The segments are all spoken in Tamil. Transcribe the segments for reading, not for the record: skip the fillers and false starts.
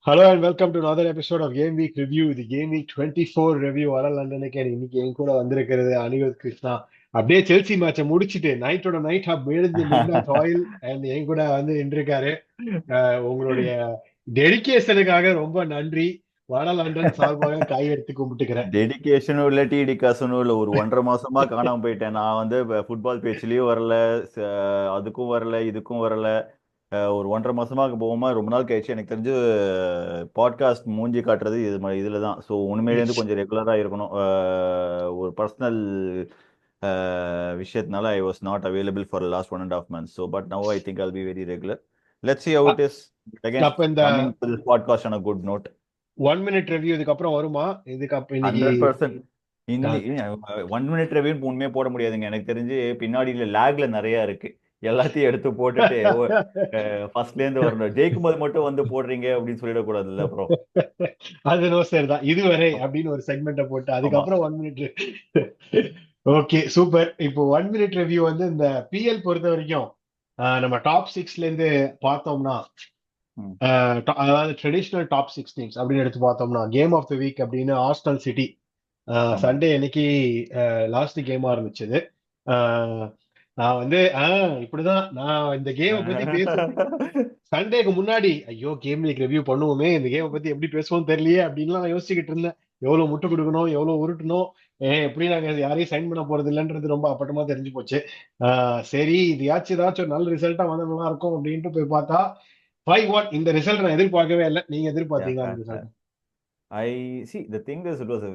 Hello and welcome to another episode of Game Week Review. The Game Week 24 review வர லண்டனுக்கு இன்னைக்கு என் கூட வந்திருக்கிறது அனிருத் கிருஷ்ணா. அப்படியே செல்சி மேட்சை முடிச்சுட்டு நைட்டோட நைட் எழுந்து மிட் நைட் ஆயில் அண்ட் என் கூட வந்து நின்றுருக்காரு. உங்களுடைய டெடிகேஷனுக்காக ரொம்ப நன்றி. வட லண்டன் சார்பாக கை எடுத்து கும்பிட்டுக்கிறேன். டெடிகேஷனும் இல்ல டிடிகாசனும் இல்ல. ஒரு 1.5 மாசமா காணாம போயிட்டேன். நான் வந்து ஃபுட்பால் பேச்சுலயும் வரல, அதுக்கும் வரல, இதுக்கும் வரல. ஒரு 1.5 மாசமா போகாம ரொம்ப நாள் கழிச்சு எனக்கு தெரிஞ்சு பாட்காஸ்ட் மூஞ்சி காட்டுறது இதுல தான். ஸோ உண்மையிலேருந்து கொஞ்சம் ரெகுலரா இருக்கணும். ஒரு பர்சனல் விஷயத்தினால I was not available for last 1.5 months. So but now I think I'll be very regular. Let's see how it is. Again, அப்ப இந்த coming to this podcast on a good note. 1 minute review இதுக்கப்புறம் வருமா? இதுக்கப்புறம் இன்னைக்கு 100%. இன்னைக்கு 1 minute ரிவ்யூ உண்மையே போட முடியாதுங்க. எனக்கு தெரிஞ்சு பின்னாடி லேக்ல நிறைய இருக்கு. எல்லாத்தையும் எடுத்து போட்டுட்டு ஃபர்ஸ்ட்ல இருந்து வரணும். ஜெயிக்கும் போது மட்டும் வந்து போடுறீங்க அப்படின்னு சொல்லிடக்கூடாதுல்ல அப்புறம். அது நோ சார் தான் இதுவரை அப்படின்னு ஒரு செக்மெண்ட்டை போட்டு ஆமா. அதுக்கப்புறம் 1 minute. Okay super. இப்போ 1 minute ரிவ்யூ வந்து இந்த பிஎல் பொறுத்த வரைக்கும் நம்ம டாப் சிக்ஸ்ல இருந்து பார்த்தோம்னா, ம். அதாவது ட்ரெடிஷனல் டாப் சிக்ஸ் டீம்ஸ் அப்படின்னு எடுத்து பார்த்தோம்னா, கேம் ஆஃப் த வீக் அப்படின்னு ஆர்சனல் சிட்டி ஆமா. சண்டே அன்னைக்கு லாஸ்ட் கேமா இருந்துச்சு இது. ஆஹ் நான் வந்து இப்படிதான் நான் இந்த கேமை பத்தி பேசுறதுக்கு சண்டேக்கு முன்னாடி ஐயோ கேம் வீக் ரிவ்யூ பண்ணுவோமே, இந்த கேமை பத்தி எப்படி பேசுவோம் தெரியலையே அப்படின்லாம் நான் யோசிச்சுக்கிட்டு இருந்தேன். எவ்வளவு முட்டு கொடுக்கணும், எவ்வளவு உருட்டணும், எப்படி நாங்க யாரையும் சைன் பண்ண போறது இல்லைன்றது ரொம்ப அப்பட்டமா தெரிஞ்சு போச்சு. சரி இது ஏதாச்சும் ஒரு நல்ல ரிசல்ட்டா வந்தா நல்லா இருக்கும் அப்படின்ட்டு போய் பார்த்தா 5-1. இந்த ரிசல்ட் நான் எதிர்பார்க்கவே இல்லை. நீங்க எதிர்பார்த்தீங்களா இந்த result? I see the thing is it was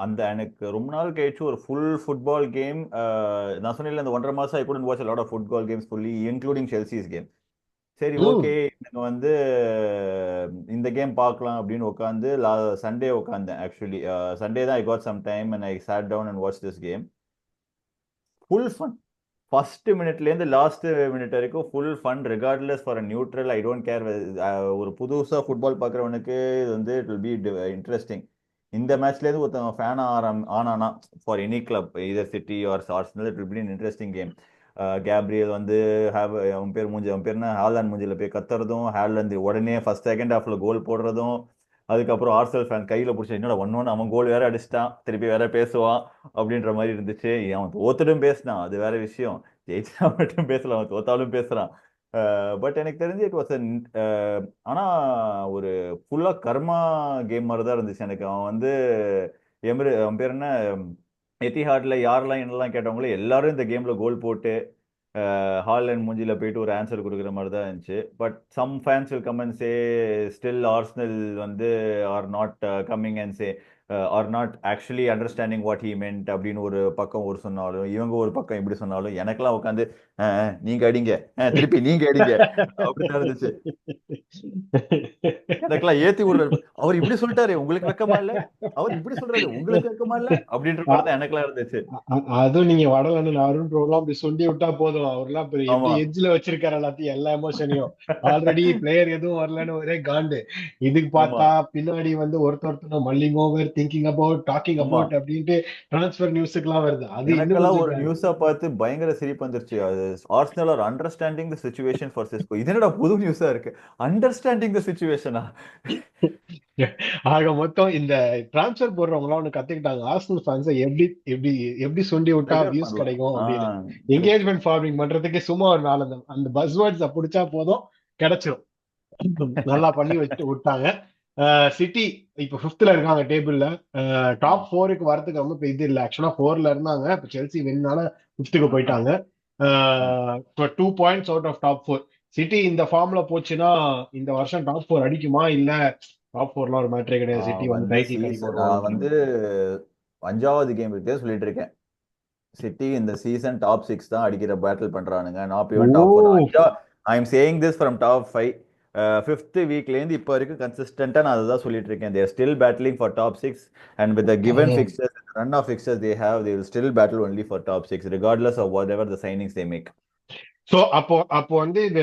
அந்த எனக்கு ரொம்ப நாள் கழிச்சு ஒரு ஃபுல் ஃபுட்பால் கேம். நான் சொன்னேன்ல இந்த 1.5 மாசம் ஐ couldn't watch a lot of football games fully, including Chelsea's game. சரி, ஓகே, ம். எனக்கு வந்து இந்த கேம் பார்க்கலாம் அப்படின்னு உட்காந்து சண்டே உட்காந்தேன். ஆக்சுவலி சண்டே தான் I got some time and I sat down and watch this game. Full fun. First மினிட்லேருந்து லாஸ்ட் மினிட் வரைக்கும் full fun, regardless for a neutral. I don't care. ஒரு புதுசாக ஃபுட்பால் பார்க்குறவனுக்கு இது வந்து இட் வில் பி இன்ட்ரெஸ்டிங். இந்த மேட்ச்லேருந்து ஒருத்தவங்க ஃபேன் ஆனானா for any club either City or Arsenal, it will be interesting game. Gabriel வந்து அவன் பேர் என்ன, ஹாலாண்ட் மூஞ்சில போய் கத்துறதும், ஹாலண்ட் உடனே ஃபர்ஸ்ட் செகண்ட் ஹாஃப்ல கோல் போடுறதும், அதுக்கப்புறம் ஆர்சனல் ஃபேன் கையில பிடிச்ச என்னோட ஒன்னு அவன் கோல் வேற அடிச்சிட்டான், திருப்பி வேற பேசுவான் அப்படின்ற மாதிரி இருந்துச்சு. அவன் தோத்துட்டும் பேசினான், அது வேற விஷயம். ஜெயிச்சா மட்டும் பேசலாம், அவன் தோத்தாலும் பேசுறான். பட் எனக்கு தெரிஞ்சு இட் வாஸ் ஆனா ஒரு ஃபுல்லா கர்மா கேம் மாதிரி தான் இருந்துச்சு எனக்கு. அவன் வந்து அவன் பேர் என்ன, எத்திஹாட்ல யாரெல்லாம் என்னெல்லாம் கேட்டவங்களோ எல்லாரும் இந்த கேம்ல கோல் போட்டு ஹாலண்ட் மூஞ்சில போயிட்டு ஒரு ஆன்சர் கொடுக்குற மாதிரி தான் இருந்துச்சு. But some fans will come and say still Arsenal வந்து are not coming and say are not actually understanding what he meant அப்படின்னு ஒரு பக்கம் ஒரு சொன்னாலும், இவங்க ஒரு பக்கம் இப்படி சொன்னாலும், எனக்கெல்லாம் உட்காந்து நீங்க அடிங்க, திருப்பி நீங்க அடிங்க அப்படிதான் இருந்துச்சு. எனக்கெல்லாம் ஏத்தி விடுறாரு. அவர் இப்படி சொல்லிட்டாரு, உங்களுக்கு வெக்கமா இல்ல? அவர் இப்படி சொல்றாரு, உங்களுக்கு வெக்கமா இல்ல? அப்படின்ற மாதிரி தான் எனக்கெல்லாம் இருந்துச்சு. அதுவும் நீங்க வடலன்னு அருண் ப்ரோலாம் அப்படி சொல்லி விட்டா போதும். அவர்லாம் பெரிய எப்படி ஆமா. எட்ஜ்ல வச்சிருக்காரு எல்லாத்தையும், எல்லா எமோஷனையும். ஆல்ரெடி பிளேயர் எதுவும் வரலன்னு ஒரே காண்டு. இதுக்கு ஆமா. பார்த்தா பின்னாடி வந்து ஒருத்தர் மல்லிங் ஓவர், திங்கிங் அபவுட், டாக்கிங் ஆமா. அபவுட் அப்படின்ட்டு டிரான்ஸ்பர் நியூஸுக்கு எல்லாம் வருது. அது இன்னும் எனக்கெல்லாம் ஒரு கொஞ்சம் நியூஸா பார்த்து பயங்கர சிரிப்பு வந்துருச்சு. அது Arsenal are understanding the situation for Cisco. இது என்னடா புது நியூஸா இருக்கு? அண்டர்ஸ்டாண்டிங் த சிச்சுவேஷனா? ஆக மொத்தம் இந்த டிரான்ஸ்பர் போடுறவங்க எல்லாம் ஒண்ணு கத்துக்கிட்டாங்க. ஆர்சனல் ஃபேன்ஸை எப்படி எப்படி எப்படி சுண்டி விட்டா ட்ரிகர் வியூஸ் பண்ணலாம். கிடைக்கும் ஆ, அப்படின்னு. கரெக்ட். என்கேஜ்மெண்ட் ஃபார்மிங் பண்றதுக்கு சும்மா ஒரு நாலு அந்த பஸ் வேர்ட்ஸை பிடிச்சா போதும், கிடைச்சிரும். நல்லா பண்ணி வச்சுட்டு விட்டாங்க. சிட்டி இப்ப ஃபிஃப்த்ல இருக்காங்க டேபிள்ல. டாப் 4க்கு வரதுக்கு ரொம்ப இது இல்லை. ஆக்சுவலா 4ல இருந்தாங்க, இப்ப செல்சி வின்னால ஃபிஃப்த்துக்கு போயிட்டாங்க. 2 points out of top 4. City இந்த ஃபார்ம்ல போச்சுன்னா இந்த வருஷம் டாப் 4 அடிக்குமா, இல்ல டாப் 4லாம் ஒரு மேட்டரே கிடையாது, சிட்டி வந்து வந்து டைட்டில் கை சீசன் நான் போட்டுருவாங்கன்ற வந்து மாதிரி. 5வது கேம் இருக்கே சொல்லிட்டு இருக்கேன். சிட்டி இந்த சீசன் டாப் 6 தான் அடிக்கிற பேட்டில் பண்றானுங்க. Not even top 4. Oh. I am saying this from top 5. Fifth வீக்லேருந்து இப்போ வரைக்கும் கன்சிஸ்டண்டா நான் அதுதான் சொல்லிட்டு இருக்கேன். They're still battling for top 6. And with the given fixtures, run of fixtures they have, they will still battle only for top 6 regardless of whatever the signings they make. So அப்போ அப்போ வந்து இது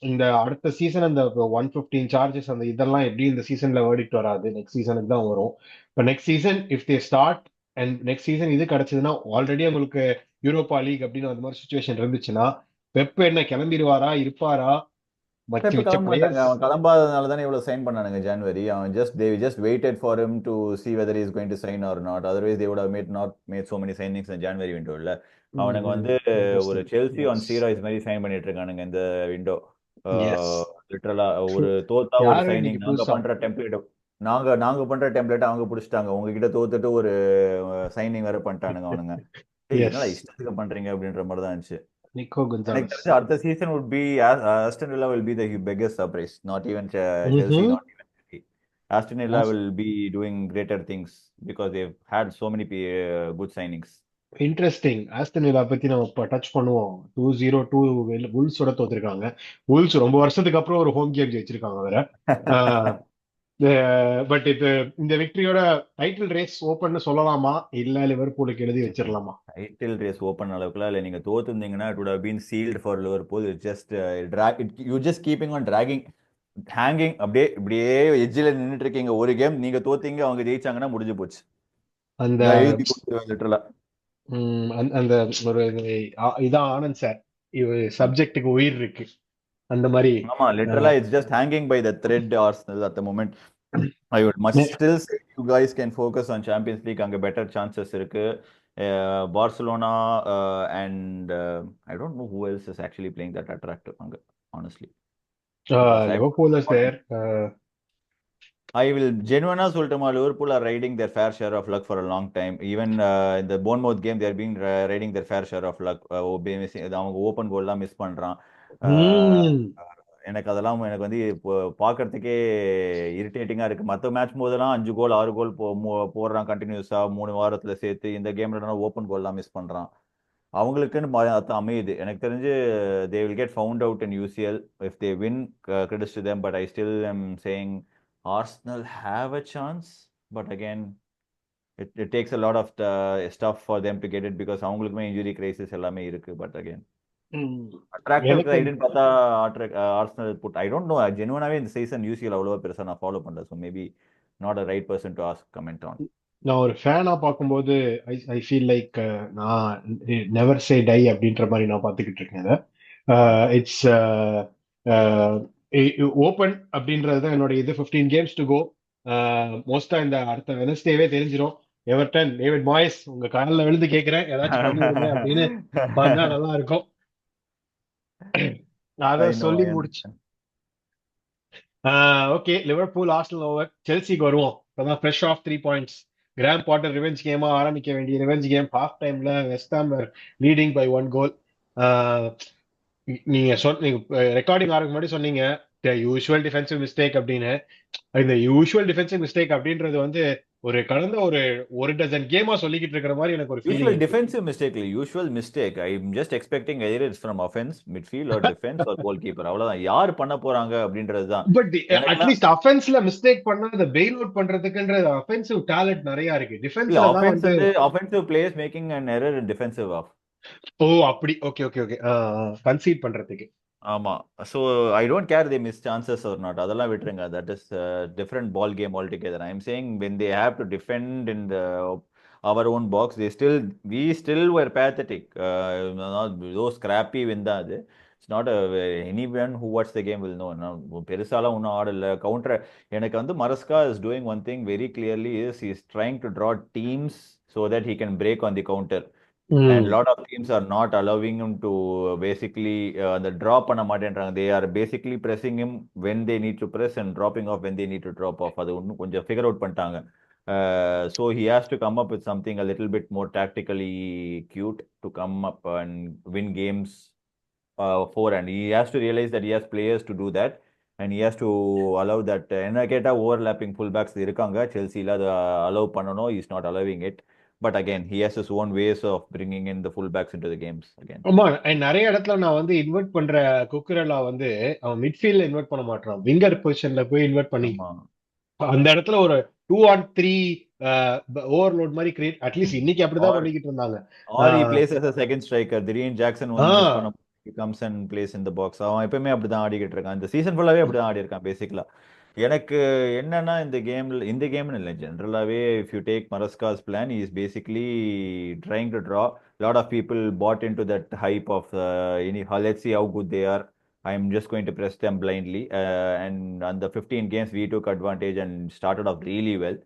இந்த அடுத்த சீசன் அந்த 115 சார்ஜஸ் அந்த இதெல்லாம் எப்படி இந்த சீசன்ல வேர்டிக்ட் வராது, நெக்ஸ்ட் சீசனுக்கு தான் வரும். இப்போ next season if they start and next season இது கிடைச்சதுன்னா, ஆல்ரெடி உங்களுக்கு யூரோப்பா லீக் அப்படின்னு அந்த மாதிரி சுச்சுவேஷன் இருந்துச்சுன்னா, பெப் என்ன கிளம்பிடுவாரா, இருப்பாரா? மச்சு இப்ப வச்ச கிளம்ப மாட்டாங்க. பிளேயர்ஸ். அவன் கிளம்பாதனால தானே இவ்வளவு சைன் பண்ணானுங்க ஜனவரி. அவன் they just waited for him to see whether he is going to sign or not. Otherwise they would have not made so many signings in January window இல்ல. அவனுங்க வந்து ஒரு இன்ட்ரெஸ்டிங். செல்சி ஆன் எஸ். ஸ்டீராய்ட்ஸ் மாதிரி சைன் பண்ணிட்டு இருக்கானுங்க இந்த விண்டோ. எஸ். லிட்டரலா ட்ரூ. ஒரு தோத்தா ஒரு யாரும் சைனிங் இன்னைக்கு நாங்க புதுசா. பண்ற டெம்ப்ளேட், நாங்க பண்ற டெம்ப்ளேட் அவங்க பிடிச்சிட்டாங்க. உங்ககிட்ட தோத்துட்டு ஒரு சைனிங் வேற பண்ணிட்டானுங்க அவனுங்க. ஏய் எஸ். என்னடா இஷ்டத்துக்கு பண்றீங்க அப்படின்ற மாதிரி தான் இருந்துச்சு. நிக்கோ எனக்கு குன்சாலஸ். தெரிஞ்சு அடுத்த season would be Aston Villa will be the biggest surprise. Not even Chelsea, ம்ஹும். not even City. Aston Villa will be doing greater things because they've had so many good signings. Interesting. Aston villa பத்தி நம்ம இப்ப டச் பண்ணுவோம். 2-0 வுல்ஸோட தோத்துருக்காங்க. வுல்ஸ் ரொம்ப வருஷத்துக்கு அப்புறம் ஒரு ஹோம் கேம் ஜெயிச்சிருக்காங்க வேற. பட் இது இந்த விக்டரியோட டைட்டில் ரேஸ் ஓபன் சொல்லலாமா, இல்ல லிவர்பூலுக்கு எழுதி வச்சிடலாமா? டைட்டில் ரேஸ் ஓப்பன் அளவுக்குலாம் இல்லை. நீங்க தோத்துருந்தீங்கன்னா it would have been sealed for Liverpool. It just drag it, you just keeping on dragging, hanging, அப்படியே இப்படியே எட்ஜில் நின்றுட்டு இருக்கீங்க. ஒரு கேம் நீங்க தோத்தீங்க, அவங்க ஜெயிச்சாங்கன்னா முடிஞ்சு போச்சு. அந்த நான் எழுதி கொடுத்துருவேன் லிட்டரலா. அந்த ஒரு இதான் ஆனந்த் சார், இது சப்ஜெக்டுக்கு உயிர் இருக்கு அந்த மாதிரி. ஆமா, லிட்டரலா it's just hanging by the thread Arsenal at the moment. I would must still say you guys can focus on Champions League. அங்க better chances இருக்கு. Barcelona and I don't know who else is actually playing that attractive அங்க, honestly. Because Liverpool is there. I will genuinely சொல்லிட்டுமா, Liverpool are riding their fair share of luck for a long time. Even in the Bournemouth game they are being riding their fair share of luck. அவங்க ஓப்பன் கோல்லாம் மிஸ் பண்றான். எனக்கு அதெல்லாம் எனக்கு வந்து இப்போ பார்க்கறதுக்கே இரிட்டேட்டிங்காக இருக்குது. மற்ற மேட்ச் போதெல்லாம் 5 கோல் 6 கோல் போடுறான் கண்டினியூஸாக 3 வாரத்தில் சேர்த்து. இந்த கேம்ல ஓப்பன் கோல்லாம் மிஸ் பண்ணுறான். அவங்களுக்குன்னு அதான் அமையுது. எனக்கு தெரிஞ்சு they will get found out in UCL if they win, credits to them. But I still am saying Arsenal have a chance. But again it takes a lot of stuff for them to get it because அவங்களுக்குமே இன்ஜுரி கிரைசிஸ் எல்லாமே இருக்கு. பட் அகேன் அட்ராக்டிவ் ஐடின்னு பார்த்தா ஆர்சனல் புட். ஐ டோன்ட் நோ, ஜெனுவனாவே இந்த சீசன் யூசிஎல் அவ்வளவா பெருசா நான் ஃபாலோ பண்ணல. So maybe not a right person to ask comment on. நான் ஒரு ஃபேனா பார்க்கும்போது ஐ ஃபீல் லைக் நான் நெவர் சே டை அப்படின்ற மாதிரி நான் பார்த்துக்கிட்டு இருக்கேன். இட்ஸ் ஓப்பன் அப்படின்றது தான் என்னோட இது. 15 கேம்ஸ் டு கோ. மோஸ்டா இந்த அடுத்த வெனஸ்டேவே தெரிஞ்சிடும். எவர்டன் டேவிட் மாய்ஸ் உங்க காலில் விழுந்து கேட்கிறேன், ஏதாச்சும் பண்ணி விடுங்க அப்படின்னு பண்ணா நல்லா இருக்கும். அத சொல்லி முடிச்சு ஓகே, லிவர்பூல் ஆர்சனல் ஓவர். செல்சிக்கு வருவோம். இப்பதான் fresh off 3 points. Graham Potter revenge கேமா ஆரம்பிக்க வேண்டிய ரிவெஞ்ச் கேம். ஹாஃப் டைம்ல West Ham leading by 1 goal. நீங்க ரெக்கார்டிங் ஆரம்பிக்க முன்னாடி சொன்னீங்க யூஷுவல் டிஃபென்சிவ் மிஸ்டேக் அப்படின்னு. இந்த யூஷுவல் டிஃபென்சிவ் மிஸ்டேக் அப்படின்றது வந்து ஒரு கடந்த ஒரு டஜன் கேமா சொல்லிக்கிட்டு இருக்கிற மாதிரி எனக்கு ஒரு ஃபீலிங். யூஷுவல் டிஃபென்சிவ் மிஸ்டேக் இல்ல, usual mistake. I am just expecting either it's from offense, midfield or defense or goal keeper. அவ்வளவுதான். யார் பண்ண போறாங்க அப்படின்றது தான். பட் அட்லீஸ்ட் அஃபென்ஸ்ல மிஸ்டேக் பண்ணா அதை பெயில் அவுட் பண்றதுக்குன்ற அஃபென்சிவ் டேலண்ட் நிறைய இருக்கு. டிஃபென்ஸ்ல தான் வந்து offensive players making an error in defensive half. ஓ அப்படி. Okay okay okay. கன்சீட் பண்றதுக்கு. ஆமா. So I don't care they miss chances or not, அதெல்லாம் விட்டுருங்க. That is different ball game altogether. I am saying when they have to defend in our own box, we still were pathetic. Those scrappy win தான் அது. It's not anyone who watch the game will know. பெருசாலாம் ஒன்றும் ஆடல கவுண்டர். எனக்கு வந்து மரஸ்கா is doing one thing very clearly is he is trying to draw teams so that he can break on the counter. And lot of teams are not allowing him to basically the drop பண்ண மாட்டேன்றாங்க. They are basically pressing him when they need to press and dropping off when they need to drop off. அது ஒன்றும் கொஞ்சம் ஃபிகர் அவுட் பண்ணிட்டாங்க. So he has to come up with something a little bit more tactically cute to come up and win games for, and he has to realize that he has players to do that and he has to allow that. என்ன கேட்டா overlapping fullbacks இருக்காங்க செல்சில, அதை allow பண்ணணும். he is not allowing it. But again, he has his own ways of bringing in the fullbacks into the games again. ஆமா, நிறைய இடத்துல நான் வந்து இன்வெர்ட் பண்ற குக்கரலா வந்து அவன் மிட்ஃபீல்ட்ல இன்வெர்ட் பண்ண மாட்டான், விங்கர் பொசிஷன்ல போய் இன்வெர்ட் பண்ணி அந்த இடத்துல ஒரு 2-on-3 ஓவர்லோட் மாதிரி கிரியேட். அட்லீஸ்ட் இன்னைக்கு அப்படிதான் பண்ணிக்கிட்டு இருந்தாங்க. Or he plays as a second striker. திடீர்னு ஜாக்சன் வந்து comes and plays in the box. அவன் எப்பவுமே அப்படிதான் ஆடிக்கிட்டு இருக்கான். இந்த சீசன் ஃபுல்லாவே அப்படிதான் ஆடி இருக்கான் பேசிக்கலா. எனக்கு என்னன்னா இந்த கேம்னு இல்லை, ஜென்ரலாவே if you take Maraska's plan, he is basically trying to draw. Lot of people bought into that hype of let's see how good they are. I'm just going to press them blindly. And on the 15 games, we took advantage and started off really well.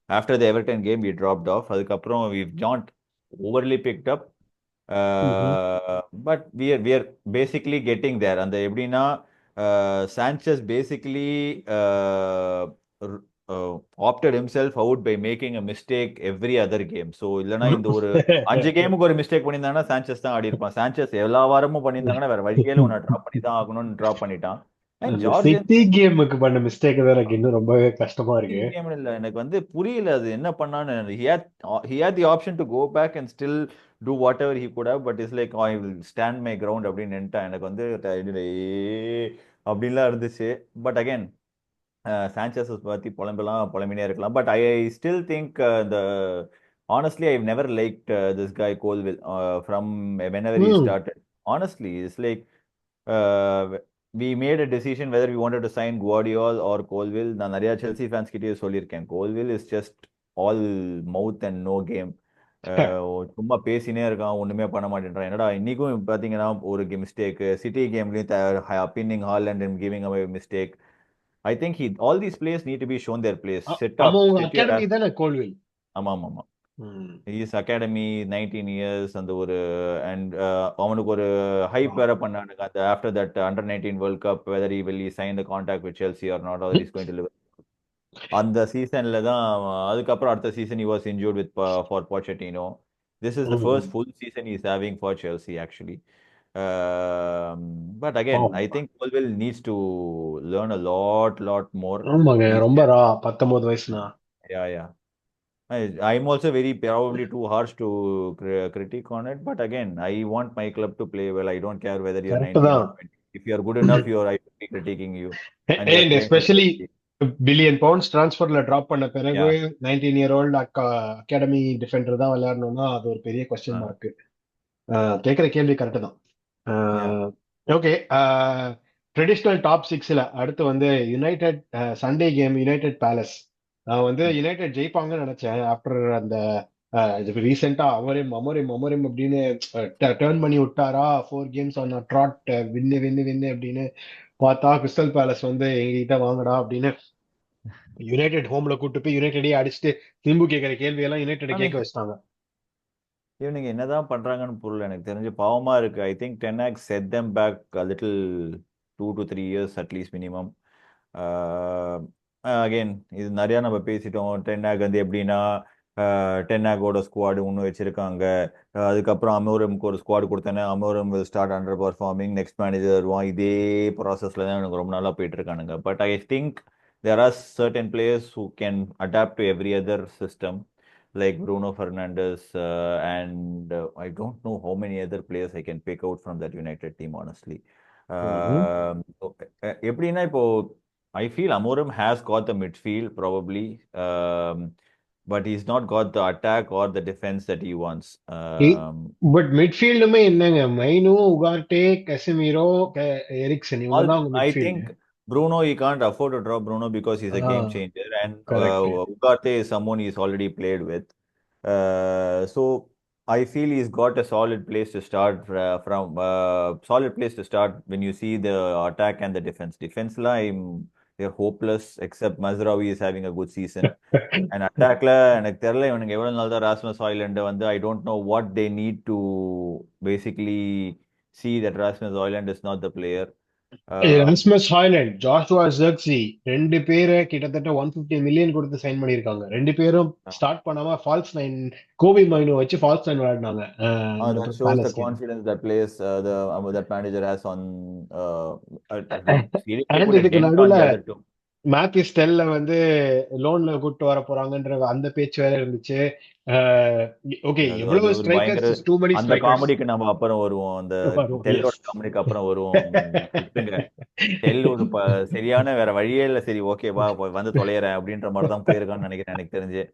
After the Everton game, we dropped off. அதுக்கப்புறம் we've not overly picked up. ம்ஹும். But we are basically getting there. அந்த எப்படின்னா Sanchez basically r- opted himself out by making a mistake every other game. So இல்லைன்னா இந்த ஒரு 5 கேமுக்கு ஒரு மிஸ்டேக் பண்ணியிருந்தாங்கன்னா சாnchez தான் ஆடி இருப்பான். சாnchez எல்லா வாரமும் பண்ணியிருந்தாங்கன்னா வேற வழியில உன்னை ட்ராப் பண்ணி தான் ஆகணும்னு ட்ராப் பண்ணிட்டான். அண்ட் அந்த சிட்டி ஜார்ஜன்சன் கேமுக்கு பண்ண மிஸ்டேக் தான் எனக்கு இன்னும் ரொம்பவே கஷ்டமா இருக்கு. கேம் இல்ல எனக்கு வந்து புரியல அது என்ன பண்ணான்னு. he had the option to go back and still do whatever he could have, but it's like I will stand my ground அப்படின்னு நின்னுட்டான். எனக்கு வந்து அப்படின்லாம் இருந்துச்சு. பட் அகைன் சாnchez பத்தி புலம்பினே இருக்கலாம். But I still think the honestly I've never liked this guy Colville from whenever he ம். started. Honestly, it's like uh, we made a decision whether we wanted to sign Guardiola or Colville. நான் நிறைய செல்சி ஃபேன்ஸ் கிட்டயே சொல்லியிருக்கேன். Colville is just all mouth and no game. சும்மா பேசினே இருக்கான், ஒண்ணுமே பண்ண மாட்டேன்றான். என்னடா இன்னைக்கும் பாத்தீங்கன்னா ஒரு மிஸ்டேக், சிட்டி கேம்லயும் pinning Haaland and giving away mistake. I think all these players need to be shown their place. அவன் உங்க Set your அகாடமி தானே கோல்வில்? ஆமா ஆமா ஆமா. ம். இஸ் அகாடமி 19 இயர்ஸ் அந்த ஒரு அண்ட் அவனுக்கு ஒரு ஹைப் வேற பண்ணானுங்க அந்த after that under 19 world cup whether will sign the contract with Chelsea or not or is going to leave. அந்த சீசன்ல தான் அதுக்கப்புறம் அடுத்த season he was injured with for Pochettino. This is the first full season he's having for Chelsea actually. But again I think Colville needs to learn a lot more. ஆமாங்க, He's ரொம்ப 19 வயசுனா. yeah. I'm also very probably too harsh to critique on it, but again, I want my club to play well. I don't care whether you're correct 19 or தான். 20. If you're good enough, I will be critiquing you. And you're and playing for especially Chelsea. Billion pounds டிரான்ஸ்ஃபர்ல டிராப் பண்ண பிறகு Yeah. 19-year-old அகாடமி டிஃபெண்டர் தான் விளையாடணும்னா அது ஒரு பெரிய கொஸ்டின் Uh, மார்க். கேட்குற கேள்வி கரெக்ட் தான். yeah. ஓகே, ட்ரெடிஷ்னல் டாப் 6ல அடுத்து வந்து United Sunday game United palace. நான் வந்து யுனைடெட் ஜெயிப்பாங்கன்னு நினைச்சேன். ஆஃப்டர் அந்த ரீசெண்டா அமரிம் அமரிம் அமரிம் அப்படின்னு டேர்ன் பண்ணி விட்டாரா, 4 கேம்ஸ் ஆன் ட்ராட் வின்னு வின்னு வின்னு அப்படின்னு பார்த்தா கிறிஸ்டல் பேலஸ் வந்து எங்ககிட்ட வாங்கடா அப்படின்னு யுனைடெட் ஹோம்ல கூட்டு போய் யுனைடெடே அடிச்சுட்டு திரும்ப கேட்கிற கேள்வி எல்லாம் யுனைடெட் கேட்க வச்சிட்டாங்க. இவனுங்க என்னதான் பண்றாங்கன்னு புரியல. எனக்கு தெரிஞ்சு பாவமா இருக்கு. I think Ten Hag set them back a little 2 to 3 years at least minimum. Again இது நிறைய நம்ம பேசிட்டோம். Ten Hag வந்து எப்படின்னா Ten Hagோட ஸ்குவாடு ஒன்று வச்சிருக்காங்க. அதுக்கப்புறம் அமோரம்க்கு ஒரு ஸ்குவாட் கொடுத்தேன்னா அமோரம் will start under performing, next manager வருவான். இதே ப்ராசஸ்ல தான் எனக்கு ரொம்ப நாளா போயிட்டு இருக்கானுங்க. But I think there are certain players who can adapt to every other system like Bruno Fernandes and I don't know how many other players I can pick out from that United team honestly. எப்படின்னா இப்போ I feel Amorim has got the midfield probably, but he's not got the attack or the defense that he wants. But மிட்ஃபீல்டுமே என்னங்க, மைனு, உகார்டே, கெசமிரோ, எரிக்சன் இவங்க தான் உங்க I midfield. think Bruno, he can't afford to drop Bruno because he's a game changer, and correct. Ugarte is someone he's already played with. So I feel he's got a solid place to start from. Solid place to start when you see the attack and the defense. Defense line, they're hopeless except Mazraoui is having a good season. And attack la எனக்கு தெரியல இவனுக்கு எவ்வளவு நாள் தான் ராஸ்மஸ் ஹாய்லண்ட் வந்து I don't know what they need to basically see that Rasmus Højlund is not the player. Rasmus Hojlund, Joshua Zirkzee ரெண்டு பேரை கிட்டத்தட்ட 150 மில்லியன் கொடுத்து சைன் பண்ணிருக்காங்க. ரெண்டு பேரும் ஸ்டார்ட் பண்ணாம ஃபால்ஸ் நைன் கோபி மைனோ வச்சு ஃபால்ஸ் நைன் விளையாடினாங்க. That shows the confidence that players that manager has on really And put a இதுக்கு dent on நடுவுல the other two. மேத்யூ ஸ்டெல்ல வந்து லோன்ல கூட்டு வர போறாங்கன்ற அந்த பேச்சு வேற இருந்துச்சு. ஓகே, அது எவ்வளவு ஒரு பயங்கர ஸ்ட்ரைக்கர்ஸ், டூ many அந்த strikers. காமெடிக்கு நம்ம அப்புறம் வருவோம். அந்த டெல்லோட காமெடிக்கு அப்புறம் வருவோம். விட்டுங்க. டெல் ஒரு சரியான வேற வழியே இல்ல. சரி ஓகே வா வந்து தொலைறேன் அப்படின்ற மாதிரி தான் போயிருக்கான்னு நினைக்கிறேன் எனக்கு தெரிஞ்சு.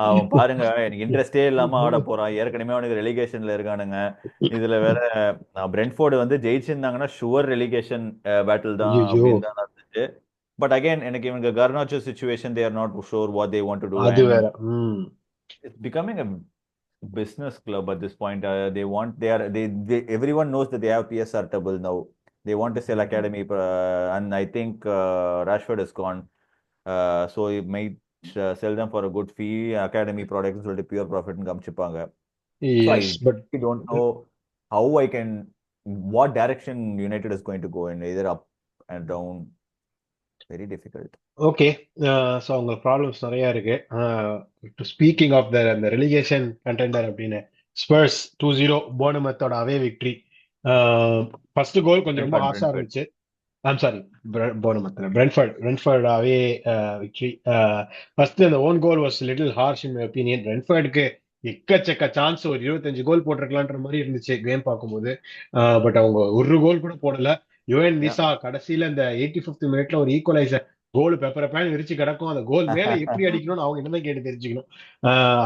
அவன் பாருங்க எனக்கு இன்ட்ரெஸ்டே இல்லாம ஆட போறான். ஏற்கனவே அவனுக்கு ரெலிகேஷன்ல இருக்கானுங்க. இதுல வேற பிரென்ட்ஃபோர்டு வந்து ஜெயிச்சிருந்தாங்கன்னா ஷுவர் ரெலிகேஷன் பேட்டில் தான் ஐயோ, அப்படின்னு தான் இருந்துச்சு. பட் அகைன் எனக்கு இவங்க Garnacho situation they are not sure what they want to do. அது வேற. It's becoming a business club at this point. They want they everyone knows that they have PSR trouble now. They want to sell academy, and I think Rashford is gone. So it might sell them for a good fee. Academy products will be pure profit and காமிச்சுப்பாங்க. So I Yes, but really don't know how I can, what direction United is going to go in, either up and down. Very difficult. Okay. So அவங்க ப்ராப்ளம்ஸ் நிறைய இருக்கு. ஸ்பீக்கிங் ஆஃப் அந்த ரெலிகேஷன் கண்டெண்டர் அப்படின்னு ஸ்பர்ஸ் 2-0 போர்னமத்தோட அவே விக்ட்ரி. ஃபர்ஸ்ட் கோல் கொஞ்சம் ரொம்ப ஹார்ஷா Brentford. இருந்துச்சு. ஐம் சாரி, போர்னமத்ல பிரென்ஃபர்ட் அவே விக்ட்ரி. ஃபர்ஸ்ட் அந்த own goal was little harsh in my opinion. பிரென்ஃபர்டுக்கு எக்கச்சக்க சான்ஸ், ஒரு 25 கோல் போட்டிருக்கலான்ற மாதிரி இருந்துச்சு கேம் பார்க்கும்போது. பட் அவங்க ஒரு கோல் கூட போடல. யுவன் Yeah. நிசா கடைசியில இந்த 85th மினிட்ல ஒரு ஈக்குவலைசர் கோல் பேப்பரை பேன் விரிச்சு கிடக்கும். அந்த கோல் மேல எப்படி அடிக்கணும்னு அவங்க என்னதான் கேட்டு தெரிஞ்சுக்கணும்.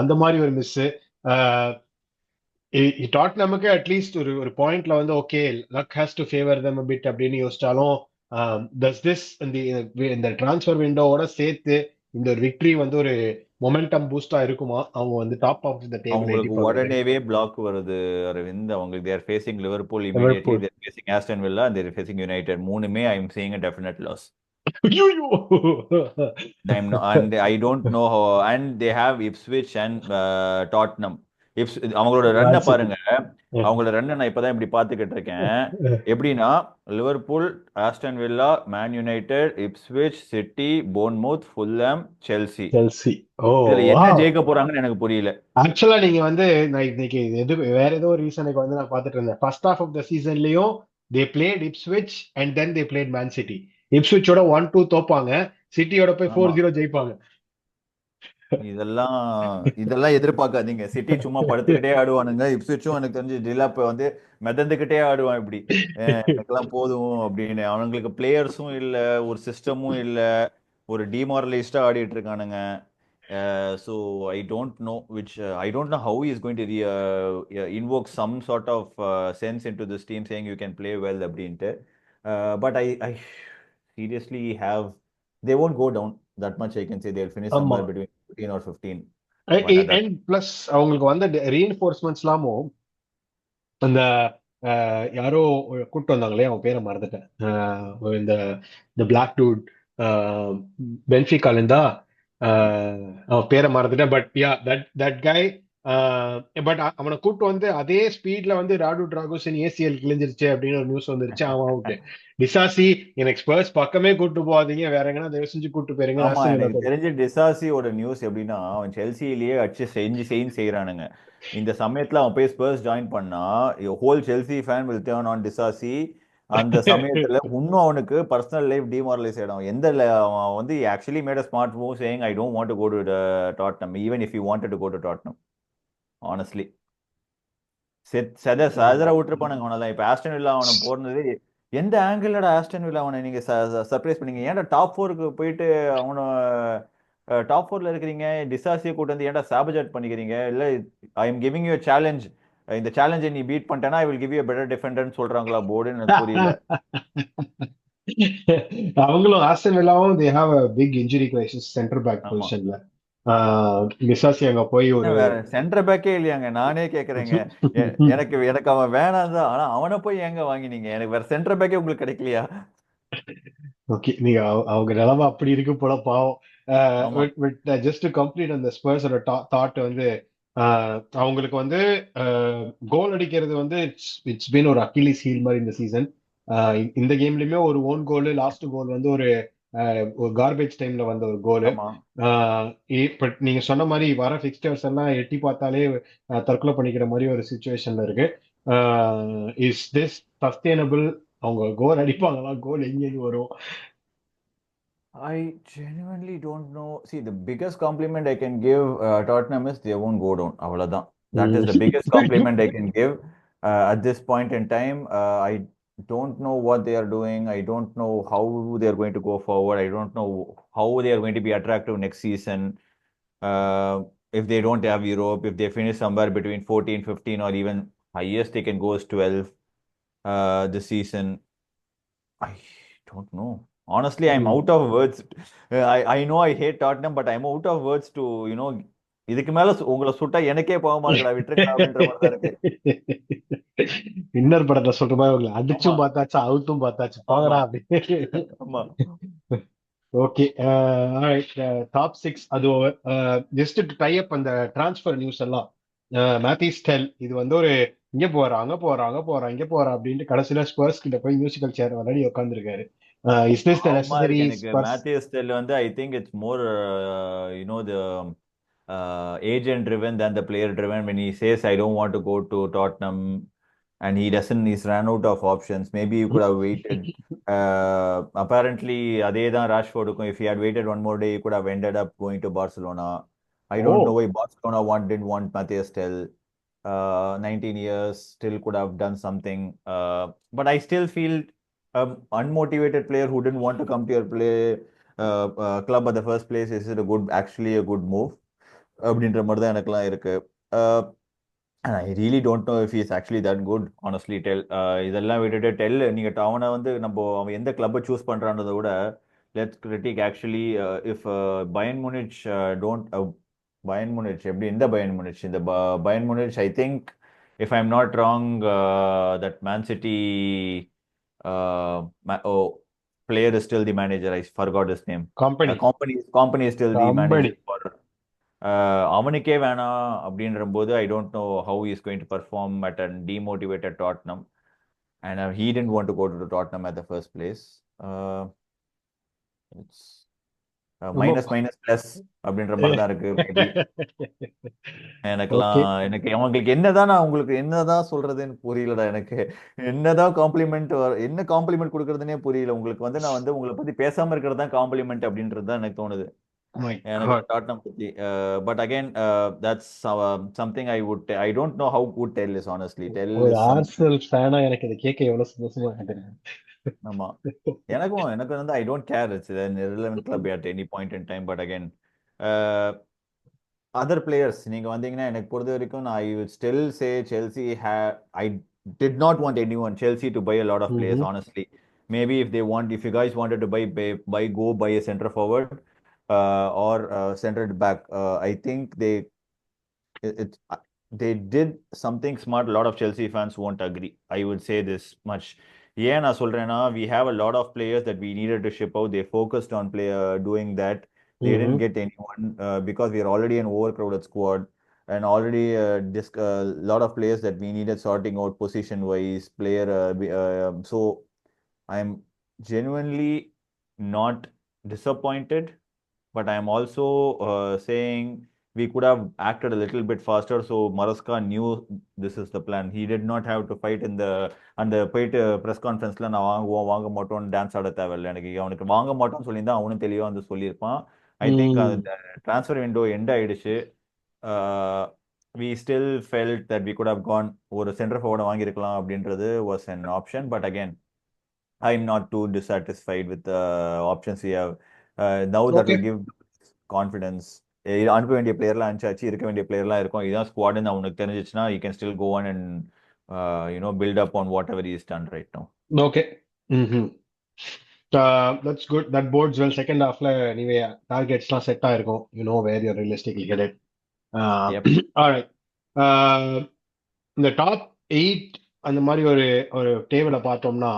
அந்த மாதிரி ஒரு மிஸ். டாட்னமுக்கு அட்லீஸ்ட் ஒரு ஒரு பாயிண்ட்ல வந்து okay, luck has to favour them a bit அப்படின்னு யோசிச்சாலும், does this இந்த டிரான்ஸ்ஃபர் விண்டோவோட சேர்த்து இந்த ஒரு விக்டரி வந்து ஒரு மொமெண்டம் பூஸ்டா இருக்குமா? அவங்க வந்து டாப் ஆஃப் த டேபிள் அவங்களுக்கு உடனேவே பிளாக் வருது அரவிந்த். அவங்களுக்கு தேர் ஃபேசிங் லிவர்பூல் இமீடியட்லி, தேர் ஃபேசிங் ஆஸ்டன் வில்லா, தேர் ஃபேசிங் யுனைடெட். மூணுமே I am seeing a definite loss. And I don't know how, and they have Ipswich and Tottenham. அவங்களோட ரன்னை பாருங்க. அவங்களோட ரன்னை நான் இப்பதான் இப்படி பார்த்துக்கிட்டு இருக்கேன். எப்படின்னா Liverpool, Aston Villa, Man United, Ipswich, City, Bournemouth, Fulham, Chelsea. இதுல என்ன ஜெயிக்க போறாங்கன்னு எனக்கு புரியல. ஆக்சுவலா நீங்க வந்து நான் இன்னைக்கு வேற ஏதோ ஒரு ரீசனுக்கு வந்து நான் பார்த்துட்டு இருந்தேன். ஃபர்ஸ்ட் ஹாஃப் ஆஃப் த சீசன்லயும் they played Ipswich and then they played Man City. இப்ஸ்விச்சோட 1-2 தோப்பாங்க, சிட்டியோட போய் 4-0 ஜெயிப்பாங்க. இதெல்லாம் எதிர்பார்க்காதீங்க. சிட்டி சும்மா படுத்துக்கிட்டே ஆடுவானுங்க. இப்ஸ்விச்சும் எனக்கு தெரிஞ்சு டிலாப் வந்து மிதந்துக்கிட்டே ஆடுவான். இப்படி எனக்கெல்லாம் போதும் அப்படின்னு. அவங்களுக்கு பிளேயர்ஸும் இல்ல, ஒரு சிஸ்டமும் இல்ல, ஒரு டிமாரலைஸ்டா ஆடிட்டு இருக்கானுங்க. So I don't know how he is going to invoke some sort of sense into this team, saying you can play well அப்படின்ட்டு. But I seriously they won't go down that much. I can say they'll finish somewhere between 14 or 15. And plus அவங்களுக்கு வந்த ரீஎன்ஃபோர்ஸ்மெண்ட்ஸ் எல்லாமும் அந்த யாரோ கூட்டு வந்தாங்களே, அவங்க பேரை மறந்துட்டேன். இந்த பிளாக் டூட் பென்ஃபிகால இருந்தா, அவன் பேரை மறந்துட்டேன். But yeah that guy. But அவனை கூட்டு வந்து அதே ஸ்பீட்ல வந்து ராடு டிராகோசன் ஏசிஎல் கிழிஞ்சிருச்சு அப்படின்னு ஒரு நியூஸ் வந்துருச்சு. அவன் அவுட். டிசாசி எனக்கு ஸ்பர்ஸ் பக்கமே கூட்டு போகாதீங்க, வேற எங்கன்னா தயவு செஞ்சு கூட்டு போயிருங்க. எனக்கு தெரிஞ்ச டிசாசியோட நியூஸ் எப்படின்னா, அவன் செல்சியிலேயே அடிச்சு செய்யறானுங்க. இந்த சமயத்துல அவன் போய் ஸ்பர்ஸ் ஜாயின் பண்ணா whole Chelsea fan will turn on Disasi. அந்த சமயத்துல இன்னும் அவனுக்கு பர்சனல் லைஃப் டிமாரலைஸ் ஆயிடும். அவன் வந்து actually made a smart move saying I don't want to go to Tottenham even if you wanted to go to Tottenham. Honestly சதற விட்டுருப்பானுங்க அவனெல்லாம். இப்ப ஆஸ்டன் வில்லா அவனை போறது எந்த ஆங்கிளோட ஆஸ்டன் வில்லா அவனை நீங்க சர்ப்ரைஸ் பண்ணீங்க? ஏன்டா டாப் 4க்கு போயிட்டு அவனை டாப் 4ல இருக்கிறீங்க, டிசாசியை கூட்டு வந்து ஏன்டா சாபஜாட் பண்ணிக்கிறீங்க? இல்ல I am giving you challenge, இந்த சேலஞ்சை நீ பீட் பண்ணிட்டேன்னா I will give you better டிஃபெண்டர்னு சொல்றாங்களா போர்டுன்னு எனக்கு புரியல. அவங்களும் ஆஸ்டன் வில்லாவும் they have a big injury crisis centre back பொசிஷன்ல. டிசாசி அங்க போய் ஒரு சென்டர் பேக்கே இல்லையாங்க. நானே கேக்குறேங்க. எனக்கு அவன் வேணாம் தான், ஆனா அவனை போய் எங்க வாங்கினீங்க? எனக்கு வேற சென்டர் பேக்கே உங்களுக்கு கிடைக்கலையா? ஓகே, நீங்க அவங்க நிலைமை அப்படி இருக்கு போல, பாவம். ஜஸ்ட் டு கம்ப்ளீட் அந்த ஸ்பர்ஸோட தாட் வந்து, அவங்களுக்கு வந்து கோல் அடிக்கிறது வந்து இட்ஸ் பீன் ஒரு அக்கிலிஸ் ஹீல் மாதிரி இந்த சீசன். இந்த கேம்லயுமே ஒரு ஓன் கோல், லாஸ்ட் கோல் வந்து ஒரு கார்பேஜ் டைம்ல வந்த ஒரு கோல். பட் நீங்க சொன்ன மாதிரி வர ஃபிக்ஸ்டர்ஸ் எல்லாம் எட்டி பார்த்தாலே தற்கொலை பண்ணிக்கிற மாதிரி ஒரு சுச்சுவேஷன்ல இருக்கு. Is this sustainable? அவங்க கோல் அடிப்பாங்களா? கோல் எங்கேருந்து வரும்? I genuinely don't know. See, the biggest compliment I can give Tottenham is they won't go down. Avaladan. That is the biggest compliment I can give at this point in time. I don't know what they are doing. I don't know how they are going to go forward. I don't know how they are going to be attractive next season. If they don't have Europe, if they finish somewhere between 14, 15, or even highest they can go is 12 this season. I don't know. Honestly, I'm out of words. I know I hate Tottenham, but I'm out of words to, இதுக்கு மேல உங்களை சுட்டா எனக்கே பாவமா இருக்குடா, விட்டுருக்கா அப்படின்ற மாதிரி தான் இருக்கு. இன்னொரு படத்தை சொல்ற மாதிரி உங்களை ஆமா அடிச்சும் பார்த்தாச்சு அவுத்தும் பார்த்தாச்சு ஆமா போங்கடா அப்படின்னு. ஆமா. ஓகே, டாப் சிக்ஸ் அது ஓவர். ஜஸ்ட் டு டை அப் அந்த டிரான்ஸ்ஃபர் நியூஸ் எல்லாம், மேத்திஸ் டெல் இது வந்து ஒரு இங்க போறா அங்க போறா அங்க போறா இங்க போறா அப்படின்ட்டு கடைசியில ஸ்பர்ஸ் கிட்ட போய் மியூசிக்கல் சேர் விளையாடி உட்காந்துருக்காரு. இஸ் திஸ் த பாவமா நெசசரி இருக்கு எனக்கு. ஸ்பர்ஸ்? மேத்யூஸ் டெல் வந்து I think it's more the agent driven than the player driven. When he says I don't want to go to Tottenham and he's ran out of options, maybe you could have waited. Apparently அதே தான் ராஷ்ஃபோர்டுக்கும், if he had waited one more day he could have ended up going to Barcelona. I don't know O, why Barcelona didn't want Matthias Tell. 19 years still could have done something, but I still feel unmotivated player who didn't want to come to your club at the first place, is it actually a good move அப்படின்ற மாதிரி தான் எனக்குலாம் இருக்கு. And I really don't know if he is actually that good, honestly. இதெல்லாம் விட்டுட்டு நீங்க அவனை வந்து அவன் எந்த கிளப்பை சூஸ் பண்றான்றதை விட, let's critic actually if Bayern Munich don't Bayern Munich எப்படி இந்த பயன் முனிச் இந்த Bayern Munich I think if I am not wrong that Man City player is still the manager. I forgot his name. Kompany Company is still the Kompany. manager for அவனுக்கே வேணாம் அப்படின்ற போது I don't know how is going to perform at a demotivated Tottenham. And he didn't want to go to Tottenham at the first place. It's minus minus plus அப்படின்ற மாதிரி தான் இருக்கு மேபி. ஓகே, எனக்கு அவங்களுக்கு உங்களுக்கு என்னதான் சொல்றதுன்னு புரியலடா எனக்கு. என்னதான் காம்ப்ளிமெண்ட், என்ன காம்ப்ளிமெண்ட் கொடுக்கறதுனே புரியல. உங்களுக்கு வந்து நான் வந்து உங்களை பத்தி பேசாம இருக்கிறது தான் காம்ப்ளிமெண்ட் அப்படின்றது தான் எனக்கு தோணுது எனக்கு டாட்னம் பத்தி. But again that's something I don't know how good Tel is honestly. Tel ஒரு இஸ் ஆர்சனல் ஃபேனா எனக்கு இதை கேட்க எவ்வளவு சந்தோஷமா இருக்கு. ஆமா எனக்கு வந்து ஐ don't care, it's an irrelevant club at any point in time. But again other players நீங்க வந்தீங்கன்னா எனக்கு பொறுத்த வரைக்கும் ஐ would still say Chelsea I did not want Chelsea to buy a lot of players honestly. Maybe if you guys wanted to buy a center forward or center back, I think it they did something smart. A lot of Chelsea fans won't agree. I would say this much. ஏன் நான் சொல்றேன்னா, we have a lot of players that we needed to ship out. They focused on doing that. They didn't get anyone because we are already an overcrowded squad and already a lot of players that we needed sorting out position wise so I'm genuinely not disappointed, but I am also saying we could have acted a little bit faster. So Maresca knew this is the plan. He did not have to fight in the அந்த போயிட்டு ப்ரெஸ் கான்ஃபரன்ஸ்ல நான் வாங்க மாட்டோம் டான்ஸ் ஆட தேவையில்லை. எனக்கு அவனுக்கு வாங்க மாட்டோம்னு சொல்லியிருந்தா அவனும் தெளிவாக வந்து சொல்லியிருப்பான். ஐ திங்க் அந்த டிரான்ஸ்ஃபர் விண்டோ எண்ட் ஆயிடுச்சு. We still felt that we could have gone ஒரு சென்டர் ஃபார்வர்டை வாங்கியிருக்கலாம் அப்படின்றது was an option. But again I am not too dissatisfied with options we have now that will give confidence. அனுப்ப வேண்டிய பிளேயர்லாம் அனுப்பிச்சாச்சு, இருக்க வேண்டிய பிளேயர்லாம் இருக்கும். இதுதான் ஸ்குவாடுன்னு அவனுக்கு தெரிஞ்சிச்சுன்னா you can still go on and build up on whatever he has done right now. Okay. That's good. That bodes well. Second halfல anyway targetsலாம் செட் ஆயிருக்கும். You know where you're realistically headed. Yep. All right. இந்த டாப் 8 அந்த மாதிரி ஒரு டேபிள பார்த்தோம்னா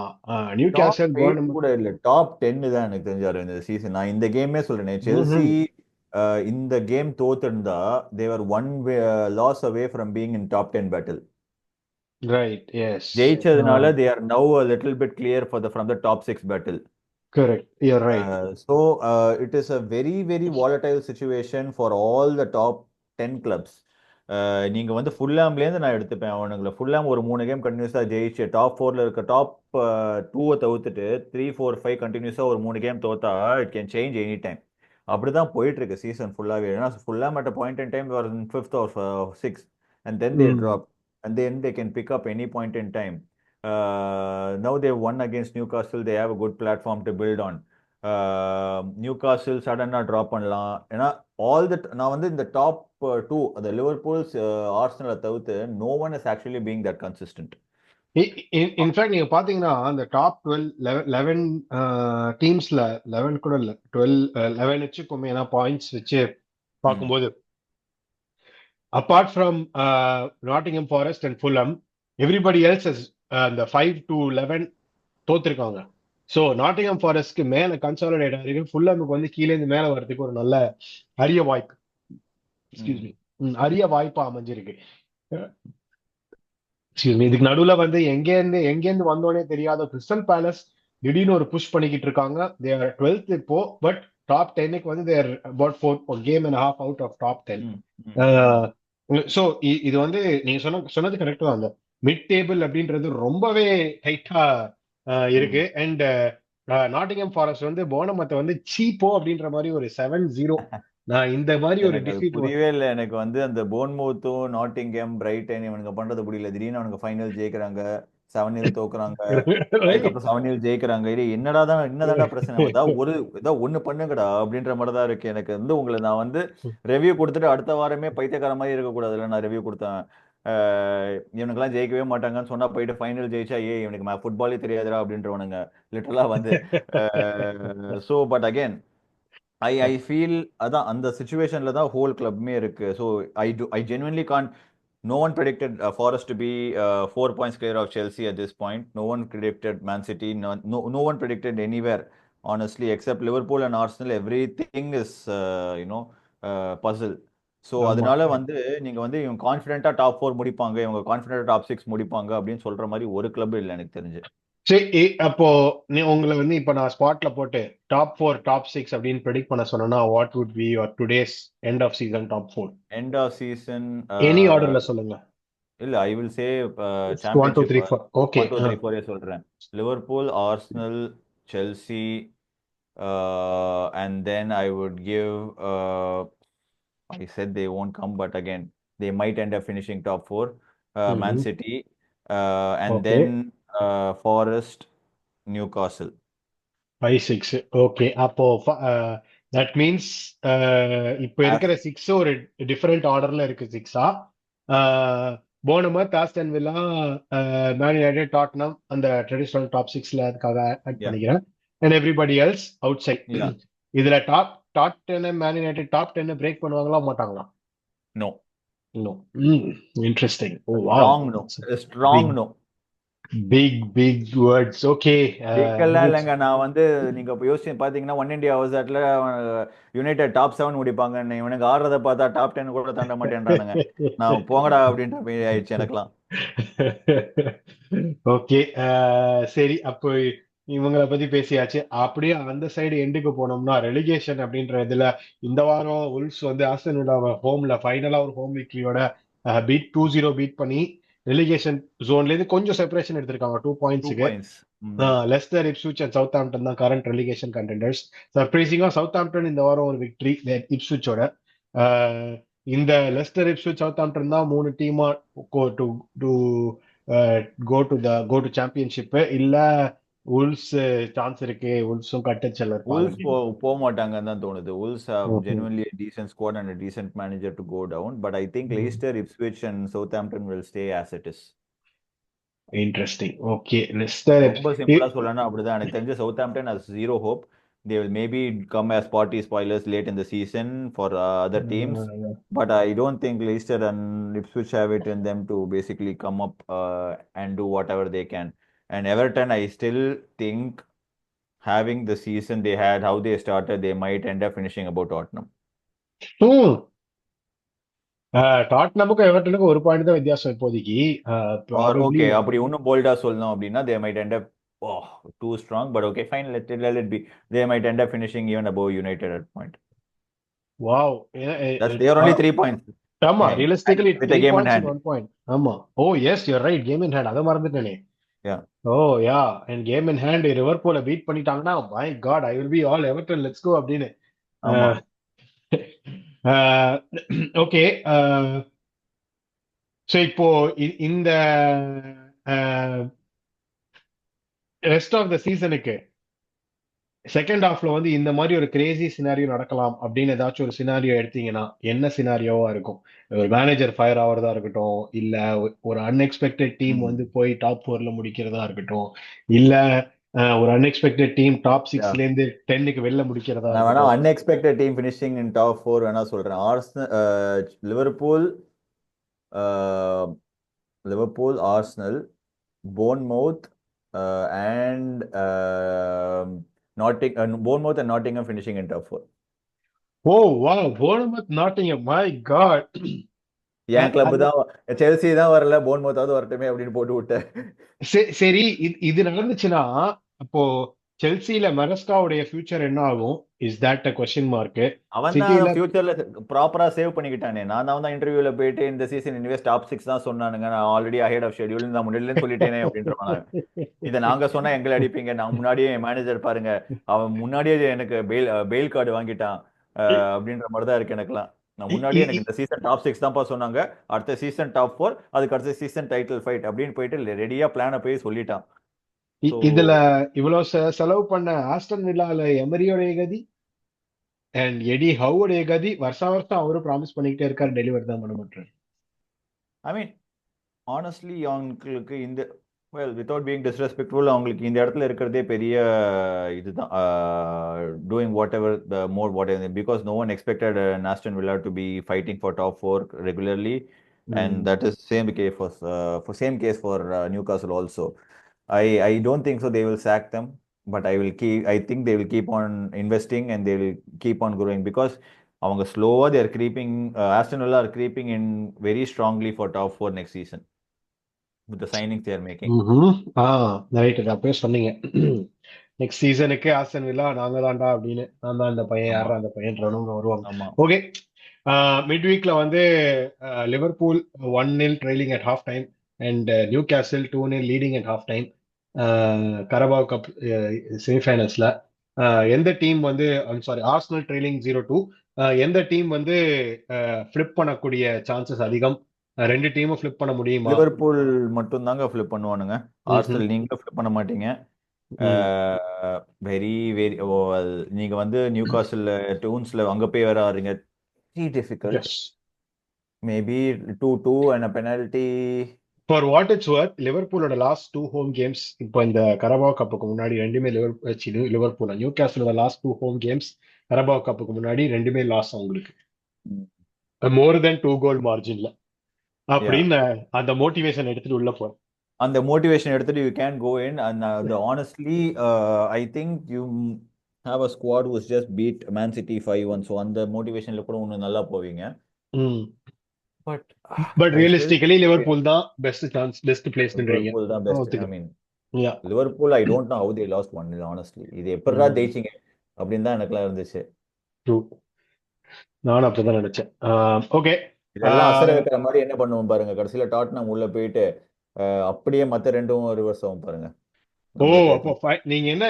நியூ கேசல் கூட இல்ல, டாப் 10 தான் எனக்கு தெரிஞ்சாரு இந்த சீசன். நான் இந்த கேமே சொல்றேன், செல்சி இந்த game தோத்துருந்தா they were one loss away from being in top 10 battle. Right, yes. ஜெயிச்சதுனால they are now a little bit clear from the top 6 battle. Correct, you're right. So it is a very very volatile situation for all the top 10 clubs. நீங்க வந்து ஃபுல்லாம்லேருந்து நான் எடுத்துப்பேன். அவனுங்களை ஃபுல்லாம் ஒரு 3 கேம் கண்டினியூஸாக ஜெயிச்சு டாப் 4ல இருக்க டாப் 2 தவிர்த்துட்டு 3, 4, 5 கண்டினியூஸாக ஒரு 3 கேம் தோத்தா it can change any time. அப்படிதான் போயிட்டு இருக்கு சீசன் ஃபுல்லாவே. ஏன்னா Fulham at point in time ஒரு 5th or 6th and then they drop and then they can pick up any point in time. Now they won against Newcastle. They have a good platform to build on. Newcastle சடனாக ட்ராப் பண்ணலாம். ஏன்னா நான் வந்து இந்த டாப் 2 அந்த லிவர்பூல்ஸ் ஆர்சனலை தவிர்த்து no one is actually being that consistent. In fact நீங்க பாத்தீங்கன்னா அந்த டாப் 11 டீம்ஸ்ல 11 கூட இல்ல 11 வச்சுக்கோமே, ஏன்னா பாயிண்ட்ஸ் வச்சு பார்க்கும்போது apart from Nottingham Forest and Fulham, everybody else is the 5 to 11 தோத்துருக்காங்க. So Nottingham ஃபாரஸ்ட்க்கு மேல கன்சாலிடேட் ஆகிருக்கு, ஃபுல்லமுக்கு வந்து கீழே இருந்து மேல வர்றதுக்கு ஒரு நல்ல அரிய வாய்ப்பு, எக்ஸ்கியூஸ் மீ, அரிய வாய்ப்பா அமைஞ்சிருக்கு. Excuse me. இதுக்கு நடுவுல வந்து எங்கேருந்து வந்தோனே தெரியாத கிறிஸ்டல் பேலஸ் திடீர்னு ஒரு புஷ் பண்ணிக்கிட்டு இருக்காங்க. தே ஆர் 12th இப்போ, பட் டாப் 10க்கு வந்து they're about 4 game and half out of top 10. So இது வந்து நீங்க சொன்னது கரெக்ட் தான். அந்த மிட் டேபிள் அப்படின்றது ரொம்பவே டைட்டா இருக்கு. அண்ட் நாட்டிங்ஹாம் ஃபாரஸ்ட் வந்து போனமத்தை வந்து சீப்போ அப்படின்ற மாதிரி ஒரு 7-0 நான் இந்த மாதிரி ஒரு எனக்கு அது டிஃபீட் புரியவே இல்லை. எனக்கு வந்து அந்த போன்மவுத்தும் நாட்டிங்ஹாம் பிரைட்டன் இவனுக்கு பண்றது புரியல. திடீர்னு அவனுக்கு ஃபைனல் ஜெயிக்கிறாங்க, 7-0 தோக்குறாங்க, அதுக்கப்புறம் 7-0 ஜெயிக்கிறாங்க. இது என்னதான்டா பிரச்சனை? ஏதாவது ஒண்ணு பண்ணுங்கடா அப்படின்ற மாதிரி தான் இருக்கு. எனக்கு வந்து உங்களை நான் வந்து ரெவ்யூ கொடுத்துட்டு அடுத்த வாரமே பைத்தியக்கார மாதிரி இருக்கக்கூடாதுல்ல. நான் ரெவ்யூ கொடுத்தேன், இவனுக்கெல்லாம் ஜெயிக்கவே மாட்டாங்கன்னு சொன்னா போயிட்டு ஃபைனல் ஜெயிச்சா இவனுக்கு ஃபுட்பாலே தெரியாதுடா அப்படின்றவனுங்க லிட்டரலா வந்து. So but again I feel அதான் அந்த சிச்சுவேஷன்ல தான் ஹோல் கிளப்மே இருக்கு. So I genuinely can't. No one predicted Forest to be 4 points clear of Chelsea at this point. No one predicted Man City. No one predicted anywhere, honestly, except Liverpool and Arsenal. Everything is puzzle. So அதனால வந்து நீங்க வந்து இவங்க கான்ஃபிடென்ட்டா டாப் 4 முடிப்பாங்க, இவங்க கான்ஃபிடென்ட்டா டாப் 6 முடிப்பாங்க அப்படின்னு சொல்ற மாதிரி ஒரு கிளப் இல்லை எனக்கு தெரிஞ்சு. சரி, அப்போ நீ உங்களை வந்து இப்ப நான் ஸ்பாட்ல போட்டு டாப் 4 டாப் 6 அப்படின்னு ப்ரெடிக்ட் பண்ண சொன்னா, what would be your today's end of season top 4? End of season any ஆர்டர்ல சொல்லுங்க. இல்ல, I will say 1 2 championship 3 4. Okay, 1 2 3 4 சொல்றேன். Liverpool, Arsenal, Chelsea, and then I would give I said they won't come, but again they might end up finishing top 4. Man City, and then Forest, Newcastle. 5 6. Okay, அப்போ தட் மீன்ஸ் இப்போ இருக்கிற 6 ஒரு டிஃபரெண்ட் ஆர்டர்ல இருக்கு. 6ஆ Bournemouth, Aston Villa, Man United, Tottenham அந்த ட்ரெடிஷனல் டாப் 6ல அதுக்காக ஆட் பண்ணிக்கிறேன். And everybody else outside. இதுல top 10 Man United top 10 break பண்ணுவாங்களா மாட்டாங்களா? No. No. Interesting. Oh wow. Strong no. Strong no. Big words. Okay, இல்லைங்க. நான் வந்து நீங்க யோசிச்சு பாத்தீங்கன்னா ஒன் இண்டியா ஹவுஸ்ல யுனைடெட் டாப் 7 முடிப்பாங்க. இவனுக்கு ஆடுறத பார்த்தா டாப் 10 கூட தாண்ட மாட்டேன்றானுங்க. நான் போங்கடா அப்படின்ற மாதிரி ஆயிடுச்சு எனக்குலாம். ஓகே, சரி, அப்போ இவங்களை பத்தி பேசியாச்சு. அப்படியே அந்த சைடு எண்டுக்கு போனோம்னா ரெலிகேஷன் அப்படின்ற இதுல இந்த வாரம் உல்ஸ் வந்து ஆஸ்டன் வில்லாவை ஹோம்ல ஃபைனலா ஒரு ஹோம் விக்டரியோட 2-0 பீட் பண்ணி ரெலிகேஷன் ஜோன்ல இருந்து கொஞ்சம் செப்பரேஷன் எடுத்திருக்காங்க 2 பாயிண்ட்ஸுக்கு. லெஸ்டர், இப்ஸ்விச் அண்ட் சவுத்ஹாம்ப்டன் தான் கரண்ட் ரெலிகேஷன் கண்டெண்டர்ஸ். சர்ப்ரைசிங்கா சவுத்ஹாம்ப்டன் இந்த வாரம் ஒரு விக்டரி இப்ஸ்விச்சோட. இந்த லெஸ்டர், இப்ஸ்விச், சவுத்ஹாம்ப்டன் தான் 3 டீமா கோ டு சாம்பியன்ஷிப். இல்ல உல்ஸ் சான்ஸ் இருக்கு, உல்ஸும் கட்டச்சல்ல உல்ஸ் போக மாட்டாங்கன்னு தான் தோணுது. உல்ஸ் have genuinely a decent squad and a decent manager to go down, but I think Leicester, Ipswich and Southampton will stay as it is. Interesting. Okay, Leicester. ரொம்ப சிம்பிளா சொல்லணும் அப்படிதான். எனக்கு தெரிஞ்ச Southampton has zero hope. They will maybe come as party spoilers late in the season for other teams, but I don't think Leicester and Ipswich have it in them to basically come up and do whatever they can. And Everton, I still think having the season they had, how they started, they might end up finishing above Tottenham. டாட்னமுக்கும் எவர்டனுக்கும் 1 point தான் வித்தியாசம் இப்போதைக்கு. ஓகே, அப்படி இன்னும் போல்டா சொல்லணும் அப்படின்னா they might end up too strong, but okay, fine, let it be. They might end up finishing even above United at point. Wow. They are only 3 points. ஆமா, realistically with a game in hand. 1 point. ஆமா. Oh yes, you're right, game in hand. அத மறந்துட்டேனே. Yeah. Oh yeah, and game in hand லிவர்பூலை பீட் பண்ணிட்டாங்கன்னா my god, I will be all Everton, let's go அப்படின்னு. ஓகே, ஸோ இப்போ இந்த ரெஸ்ட் ஆஃப் த சீசனுக்கு செகண்ட் ஹாஃப்ல வந்து இந்த மாதிரி ஒரு கிரேசி சினாரியோ நடக்கலாம் அப்படின்னு ஏதாச்சும் ஒரு சினாரியோ எடுத்தீங்கன்னா என்ன சினாரியோவா இருக்கும்? ஒரு மேனேஜர் ஃபயர் ஆகிறதா இருக்கட்டும், இல்ல ஒரு அன்எக்ஸ்பெக்டட் டீம் வந்து போய் டாப் 4ல முடிக்கிறதா இருக்கட்டும், இல்ல ஒரு அன்எக்ஸ்பெக்டட் டீம் டாப் 6ல இருந்து 10க்கு வெளில முடிக்கிறதா. Unexpected team finishing in top 4 வேணா சொல்றேன். Arsenal, Liverpool, Liverpool, Arsenal, Bournemouth, and Bournemouth and Nottingham finishing in top 4. Oh wow, Bournemouth Nottingham, my God. என் கிளப் தான், செல்சி தான் வரல, போர்ன்மவுத்தாவது வரட்டுமே அப்படின்னு போட்டு விட்டேன். சரி, இது நடந்துச்சுன்னா அப்போ செல்சில மெரஸ்காவுடைய ஃபியூச்சர் என்ன ஆகும்? Is that a question mark? அவன் தான் சிட்டில ஃபியூச்சர்ல ப்ராப்பரா சேவ் பண்ணிக்கிட்டானே. நான் தான் இன்டர்வியூல போயிட்டு இந்த சீசன் இன்வெஸ்ட் டாப் 6 தான் சொன்னானுங்க, நான் ஆல்ரெடி அஹெட் ஆஃப் ஷெட்யூல் நான் முன்னாடியே சொல்லிட்டேனே அப்படின்றவன். இதை நாங்க சொன்னா எங்களை அடிப்பீங்க, நான் முன்னாடியே என் மேனேஜர் பாருங்க, அவன் முன்னாடியே எனக்கு பெயில் கார்டு வாங்கிட்டான் அப்படின்ற மாதிரி தான் இருக்கு எனக்குலாம். நான் முன்னாடியே எனக்கு இந்த சீசன் டாப் 6 தான்ப்பா சொன்னாங்க, அடுத்த சீசன் டாப் 4, அதுக்கு அடுத்த சீசன் டைட்டில் ஃபைட் அப்படின்னு போயிட்டு ரெடியா பிளான போய் சொல்லிட்டான். இதுல இவ்வளவு செலவு பண்ண ஆஸ்டன் வில்லால எமரியோடைய கதி அண்ட் எடி ஹவுடைய கதி, வருஷம் அவரும் ப்ராமிஸ் பண்ணிக்கிட்டே இருக்காரு, டெலிவர் தான் பண்ண மாட்டாரு. ஐ மீன் ஆனஸ்ட்லி அவங்களுக்கு இந்த வித்தவுட் பீயிங் டிஸ்ரெஸ்பெக்ட்ஃபுல், அவங்களுக்கு இந்த இடத்துல இருக்கிறதே பெரிய இதுதான், doing whatever the more whatever, because no one expected Aston Villa to be fighting for top 4 regularly, and that is same case for Newcastle also. I don't think so they will sack them, but I think they will keep on investing and they will keep on growing, because அவங்க ஸ்லோவா they are creeping, Aston Villa are creeping in very strongly for top 4 next season with the signings they are making. Right, அப்பவே சொன்னீங்க நெக்ஸ்ட் சீசனுக்கு ஆஸ்டன் வில்லா நாங்க தான்டா அப்படின்னு. நான் தான் அந்த பையன், யாரா அந்த பையன்றவங்க வருவாங்க. ஓகே, மிட் வீக்ல வந்து Liverpool 1-0 trailing at half time and Newcastle 2-0 leading at half time. Carabao cup செமிஃபைனல்ஸ்ல எந்த டீம் வந்து, சாரி, ஆர்சனல் ட்ரைலிங் 0-2, எந்த டீம் வந்து ஃபிளிப் பண்ணக்கூடிய சான்சஸ் அதிகம்? ரெண்டு டீமும் ஃபிளிப் பண்ண முடியுமா? லிவர்பூல் மட்டும் தாங்க ஃபிளிப் பண்ணுவானுங்க, ஆர்சனல் நீங்க ஃபிளிப் பண்ண மாட்டீங்க. வெரி வெரி நீங்க வந்து நியூகாசல் டூன்ஸ்ல அங்க போய் வர ஆறீங்க, difficult. Maybe 2-2 and a penalty. For what it's worth, லிவர்பூலோட லாஸ்ட் 2 ஹோம் கேம்ஸ், இப்போ இந்த கரபாவ் கப்புக்கு முன்னாடி ரெண்டுமே லிவர்பூல், நியூ கேசலோட லாஸ்ட் 2 ஹோம் கேம்ஸ் கரபாவ் கப்புக்கு முன்னாடி ரெண்டுமே லாஸ் அவங்களுக்கு, மோர் தென் 2 கோல் மார்ஜின்ல. அப்படின்னு அந்த மோட்டிவேஷன் எடுத்துட்டு உள்ள போறேன். அந்த மோட்டிவேஷன் எடுத்துட்டு you can go in, and honestly I think you have a squad who's just beat Man City 5-1, so அந்த மோட்டிவேஷன்ல கூட ஒன்னு நல்லா போவீங்க. But realistically Liverpool தான் best chance, best place ன்றீங்க. Liverpool தான் best. I mean, Liverpool I don't know how they lost 1-0 honestly. இது எப்பறா ஜெயிச்சீங்க அப்படினு தான் எனக்குலாம் இருந்துச்சு. True, நான் அப்படிதான் நினைச்சேன். ஓகே, இதெல்லாம் அசர வைக்கிற மாதிரி என்ன பண்ணுவோம் பாருங்க, கடைசில டாட்னம் உள்ள போயிட்டு அப்படியே மத்த ரெண்டும் ரிவர்ஸ் ஆகும் பாருங்க. அப்போ நீங்க என்ன,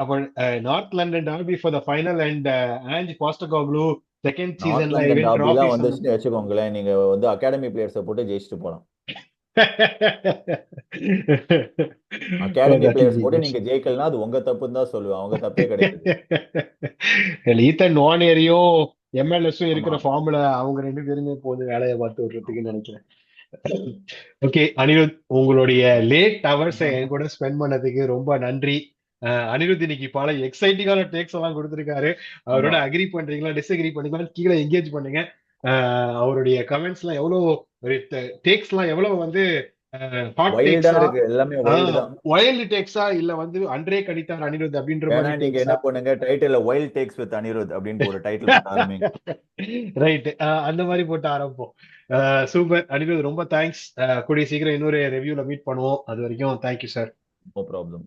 அப்ப North London derby for the final and Ange Postecoglou second சீசன்ல ஈவென்ட் டிராபி வந்துச்சுன்னு வெச்சுக்கோங்களேன், நீங்க வந்து அகாடமி பிளேயர்ஸை போட்டு ஜெயிச்சிட்டு போலாம். அகாடமி பிளேயர்ஸ் போட்டு நீங்க ஜெயிக்கலனா அது உங்க தப்புன்னு தான் சொல்லுவேன், அவங்க தப்பே கிடையாது. ஈத்தன் நோனேரியும் எம்எல்எஸும் இருக்கிற ஃபார்முல அவங்க ரெண்டு பேருமே போது வேலையை பார்த்து விடுறதுக்கு நினைக்கிறேன். ஓகே அனிருத், உங்களுடைய லேட் ஹவர்ஸை என் கூட ஸ்பெண்ட் பண்ணதுக்கு ரொம்ப நன்றி. அனிருத் இன்னைக்கு பல எக்ஸைட்டிங்கான டேக்ஸ் எல்லாம் கொடுத்திருக்காரு. அவரோட அக்ரி பண்றீங்களா டிஸ்அக்ரி பண்ணீங்களா கீழே என்கேஜ் பண்ணுங்க. அவருடைய கமெண்ட்ஸ் எல்லாம் எவ்வளவு, டேக்ஸ் எல்லாம் எவ்வளவு வந்து வைல்ட் டேக்ஸா இல்ல வந்து அன்றே கணித்தார் அனிருத் அப்படின்ற மாதிரி. நீங்க என்ன பண்ணுங்க, டைட்டில்ல வைல்ட் டேக்ஸ் வித் அனிருத் அப்படின்ற ஒரு டைட்டில் போட்டு ஆரம்பிங்க. ரைட், அந்த மாதிரி போட்டு ஆரம்பிப்போம். சூப்பர் அனிருத், ரொம்ப தேங்க்ஸ். கூடிய சீக்கிரம் இன்னொரு ரிவ்யூல மீட் பண்ணுவோம். அது வரைக்கும் தேங்க்யூ சார். No problem.